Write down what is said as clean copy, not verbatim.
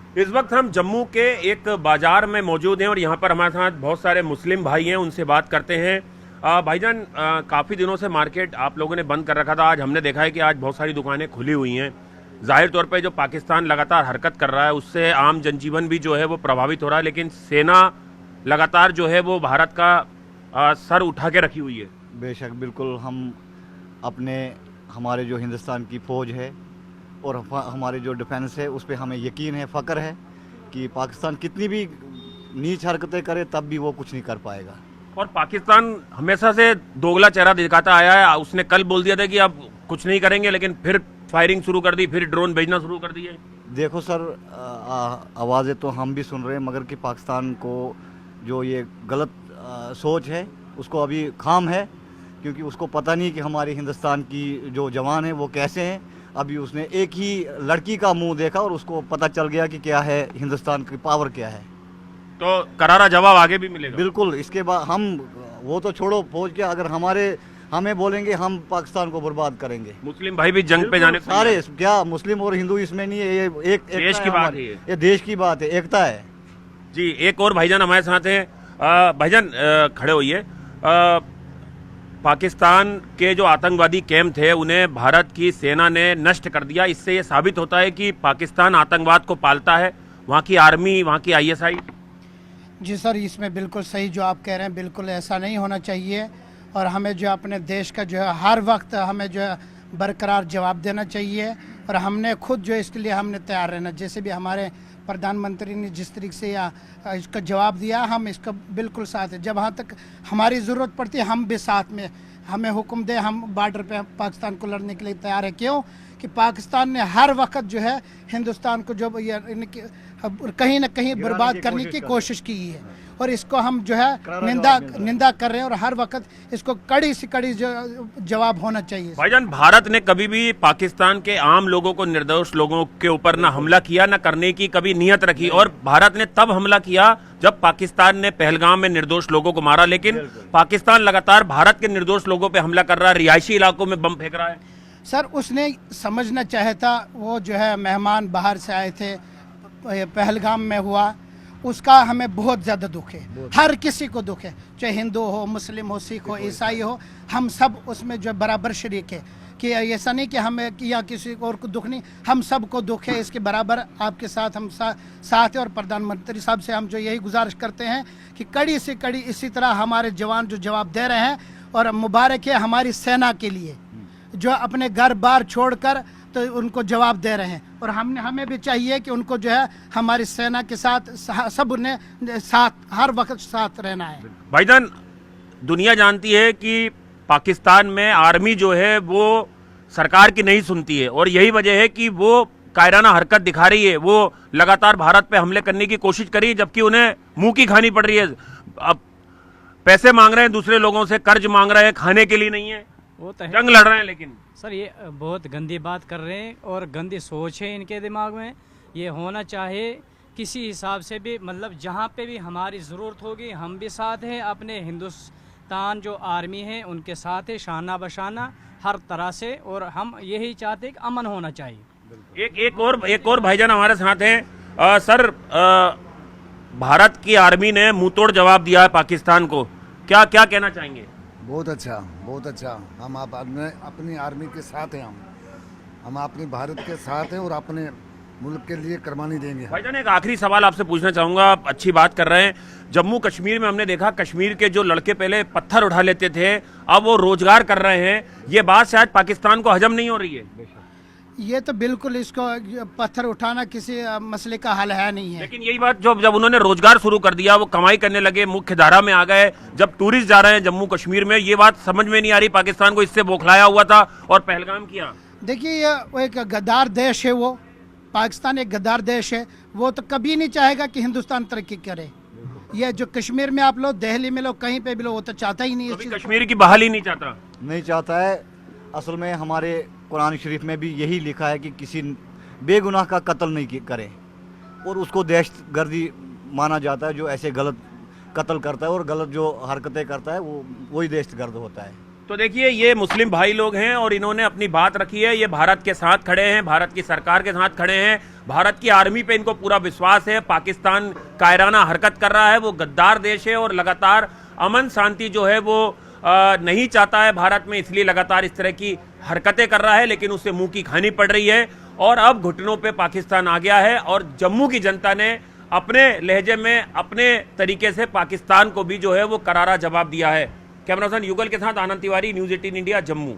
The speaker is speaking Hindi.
इस वक्त हम जम्मू के एक बाजार में मौजूद हैं और यहाँ पर हमारे साथ बहुत सारे मुस्लिम भाई हैं, उनसे बात करते हैं। भाईजान, काफ़ी दिनों से मार्केट आप लोगों ने बंद कर रखा था। आज हमने देखा है कि आज बहुत सारी दुकानें खुली हुई हैं। जाहिर तौर पे जो पाकिस्तान लगातार हरकत कर रहा है उससे आम जनजीवन भी जो है वो प्रभावित हो रहा है, लेकिन सेना लगातार जो है वो भारत का सर उठा के रखी हुई है। बेशक, बिल्कुल। हम अपने हमारे जो हिंदुस्तान की फ़ौज है और हमारे जो डिफेंस है उस पर हमें यकीन है, फ़ख्र है कि पाकिस्तान कितनी भी नीच हरकतें करे तब भी वो कुछ नहीं कर पाएगा। और पाकिस्तान हमेशा से दोगला चेहरा दिखाता आया है। उसने कल बोल दिया था कि अब कुछ नहीं करेंगे, लेकिन फिर फायरिंग शुरू कर दी, फिर ड्रोन भेजना शुरू कर दिए। देखो सर, आवाज़ें तो हम भी सुन रहे हैं, मगर कि पाकिस्तान को जो ये गलत सोच है उसको अभी काम है, क्योंकि उसको पता नहीं कि हमारे हिंदुस्तान की जो जवान है वो कैसे हैं। अभी उसने एक ही लड़की का मुंह देखा और उसको पता चल गया कि क्या है हिंदुस्तान की पावर क्या है। तो करारा जवाब आगे भी मिलेगा। बिल्कुल। इसके बाद हम वो तो छोड़ो फौज के, अगर हमें बोलेंगे हम पाकिस्तान को बर्बाद करेंगे। मुस्लिम भाई भी जंग पे जाने सारे, क्या मुस्लिम और हिंदू इसमें नहीं है, ये एक देश की बात है, ये देश की बात है, एकता है जी। एक और भाईजान हमारे साथ हैं। भाईजान खड़े होइए। पाकिस्तान के जो आतंकवादी कैंप थे उन्हें भारत की सेना ने नष्ट कर दिया। इससे ये साबित होता है कि पाकिस्तान आतंकवाद को पालता है, वहाँ की आर्मी, वहाँ की आईएसआई। जी सर, इसमें बिल्कुल सही जो आप कह रहे हैं, बिल्कुल ऐसा नहीं होना चाहिए। और हमें जो अपने देश का जो है हर वक्त हमें जो है बरकरार जवाब देना चाहिए। और हमने खुद जो इसके लिए हमने तैयार रहना, जैसे भी हमारे प्रधानमंत्री ने जिस तरीके से या इसका जवाब दिया, हम इसका बिल्कुल साथ है। जब वहाँ तक हमारी ज़रूरत पड़ती है हम भी साथ में, हमें हुक्म दे, हम बॉर्डर पे पाकिस्तान को लड़ने के लिए तैयार है। क्यों कि पाकिस्तान ने हर वक्त जो है हिंदुस्तान को जो कहीं ना कहीं बर्बाद करने की कोशिश की है, और इसको हम जो है निंदा कर रहे हैं, और हर वक्त इसको कड़ी से कड़ी जवाब होना चाहिए। भाईजान, भारत ने कभी भी पाकिस्तान के आम लोगों को, निर्दोष लोगों के ऊपर ना हमला किया, ना करने की कभी नियत रखी। और भारत ने तब हमला किया जब पाकिस्तान ने पहलगाम में निर्दोष लोगों को मारा, लेकिन पाकिस्तान लगातार भारत के निर्दोष लोगों पे हमला कर रहा है, रिहायशी इलाकों में बम फेंक रहा है। सर, उसने समझना चाहे था, वो जो है मेहमान बाहर से आए थे, पहलगाम में हुआ, उसका हमें बहुत ज़्यादा दुख है। हर किसी को दुख है, चाहे हिंदू हो, मुस्लिम हो, सिख हो, ईसाई हो, हम सब उसमें जो बराबर शरीक है। कि ऐसा नहीं कि हमें या किसी और को दुख नहीं, हम सबको दुख है। इसके बराबर आपके साथ हम साथ है। और प्रधानमंत्री साहब से हम जो यही गुजारिश करते हैं कि कड़ी से कड़ी इसी तरह हमारे जवान जो जवाब दे रहे हैं, और मुबारक है हमारी सेना के लिए जो अपने घर बार छोड़कर तो उनको जवाब दे रहे हैं। और हमें भी चाहिए कि उनको जो है हमारी सेना के साथ सब ने साथ हर वक्त साथ रहना है। भाईजान, दुनिया जानती है कि पाकिस्तान में आर्मी जो है वो सरकार की नहीं सुनती है, और यही वजह है कि वो कायराना हरकत दिखा रही है। वो लगातार भारत पे हमले करने की कोशिश करी, जबकि उन्हें मुंह की खानी पड़ रही है। अब पैसे मांग रहे हैं दूसरे लोगों से, कर्ज मांग रहे हैं, खाने के लिए नहीं है, वो तो है। जंग लड़ रहे हैं। लेकिन सर, ये बहुत गंदी बात कर रहे हैं और गंदी सोच है इनके दिमाग में। ये होना चाहे किसी हिसाब से भी, मतलब जहाँ पे भी हमारी ज़रूरत होगी हम भी साथ हैं। अपने हिंदुस्तान जो आर्मी है उनके साथ है, शाना बशाना हर तरह से। और हम यही चाहते हैं कि अमन होना चाहिए। एक और भाईजान हमारे साथ हैं। सर, भारत की आर्मी ने मुंहतोड़ जवाब दिया है पाकिस्तान को, क्या कहना चाहेंगे? बहुत अच्छा, बहुत अच्छा। हम अपनी आर्मी के साथ हैं। हम अपनी भारत के साथ हैं और अपने मुल्क के लिए कुर्बानी देंगे। भाईजान, एक आखिरी सवाल आपसे पूछना चाहूंगा। आप अच्छी बात कर रहे हैं। जम्मू कश्मीर में हमने देखा, कश्मीर के जो लड़के पहले पत्थर उठा लेते थे अब वो रोजगार कर रहे हैं। ये बात शायद पाकिस्तान को हजम नहीं हो रही है। ये तो बिल्कुल, इसको पत्थर उठाना किसी मसले का हल है नहीं है। लेकिन यही बात जब उन्होंने रोजगार शुरू कर दिया, वो कमाई करने लगे, मुख्य धारा में आ गए, जब टूरिस्ट जा रहे हैं जम्मू कश्मीर में, ये बात समझ में नहीं आ रही। पाकिस्तान को इससे बौखलाया हुआ था और पहलगाम किया। देखिए, वो एक गद्दार देश है, वो पाकिस्तान एक गद्दार देश है। वो तो कभी नहीं चाहेगा कि हिंदुस्तान तरक्की करे। ये जो कश्मीर में आप लोग, दिल्ली में लोग, कहीं पे भी लोग, वो तो चाहता ही नहीं है। कश्मीर की बहाली नहीं चाहता है। असल में हमारे कुरान शरीफ में भी यही लिखा है कि किसी बेगुनाह का कत्ल नहीं करे, और उसको दहशतगर्दी माना जाता है। जो ऐसे गलत कत्ल करता है और गलत जो हरकतें करता है वही दहशतगर्द होता है। तो देखिए ये मुस्लिम भाई लोग हैं और इन्होंने अपनी बात रखी है। ये भारत के साथ खड़े हैं, भारत की सरकार के साथ खड़े हैं, भारत की आर्मी पे इनको पूरा विश्वास है। पाकिस्तान कायराना हरकत कर रहा है, वो गद्दार देश है और लगातार अमन शांति जो है वो नहीं चाहता है भारत में, इसलिए लगातार इस तरह की हरकतें कर रहा है, लेकिन उससे मुंह की खानी पड़ रही है। और अब घुटनों पे पाकिस्तान आ गया है और जम्मू की जनता ने अपने लहजे में अपने तरीके से पाकिस्तान को भी जो है वो करारा जवाब दिया है। कैमरा पर्सन युगल के साथ आनंद तिवारी, न्यूज़ 18 इंडिया, जम्मू।